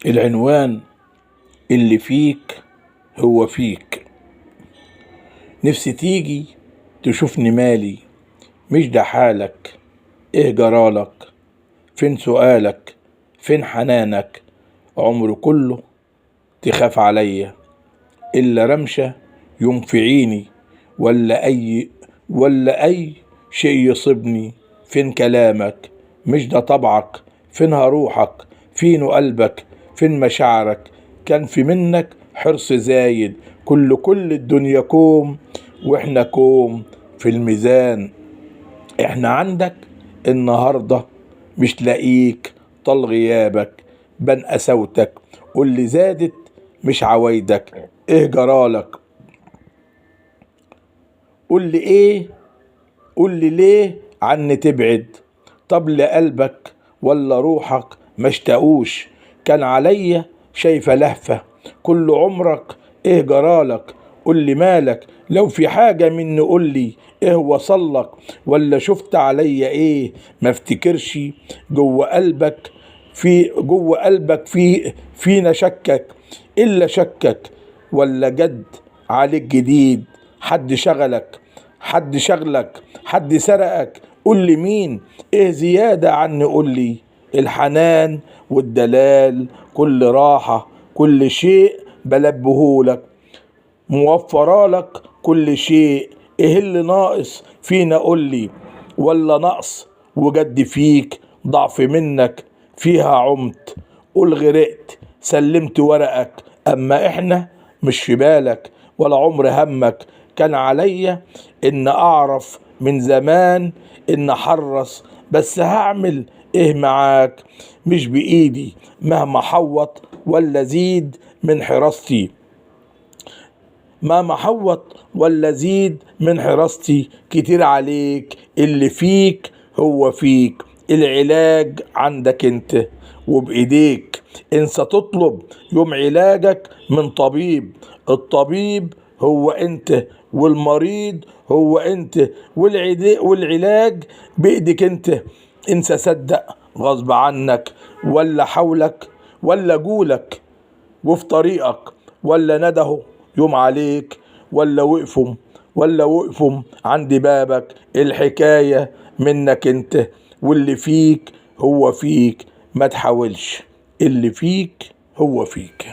العنوان: اللي فيك هو فيك. نفسي تيجي تشوفني مالي، مش ده حالك؟ ايه جرالك؟ فين سؤالك؟ فين حنانك؟ عمر كله تخاف عليا، إلا رمشة يوم في عيني، ولا أي شيء يصيبني. فين كلامك؟ مش ده طبعك؟ فينها روحك؟ فين قلبك؟ فين مشاعرك؟ كان في منك حرص زايد، كل الدنيا كوم واحنا كوم في الميزان. احنا عندك النهاردة مش لاقيك، طال غيابك بان قساوتك، واللي زادت مش عوايدك. ايه جرالك؟ قول لي ليه عني تبعد؟ طب لقلبك ولا روحك ما اشتاقوش؟ كان عليا شايفة لهفة كل عمرك. ايه جرالك؟ قول لي مالك؟ لو في حاجة مني قول لي ايه وصلك؟ ولا شفت عليا ايه ما افتكرش؟ جوه قلبك فينا شكك، الا شكك ولا جد عليك جديد؟ حد شغلك حد سرقك؟ قول لي مين؟ ايه زيادة عني؟ قول لي الحنان والدلال، كل راحة كل شيء بلبهولك، موفرالك كل شيء. ايه اللي ناقص فينا؟ قول لي ولا نقص وجد فيك ضعف منك فيها عمت؟ قول غرقت سلمت ورقك، اما احنا مش في بالك ولا عمر همك. كان عليا ان اعرف من زمان ان حرص، بس هعمل ايه معاك؟ مش بايدي مهما حوط ولا زيد من حراستي، مهما حوط ولا زيد من حراستي. كتير عليك، اللي فيك هو فيك. العلاج عندك انت وبايديك، انسى تطلب يوم علاجك من طبيب. الطبيب هو انت والمريض هو انت، والعلاج بايدك انت. انسى صدق غصب عنك، ولا حولك ولا جولك وفي طريقك، ولا نده يوم عليك، ولا وقفهم عند بابك. الحكاية منك انت، واللي فيك هو فيك. ما تحاولش، اللي فيك هو فيك.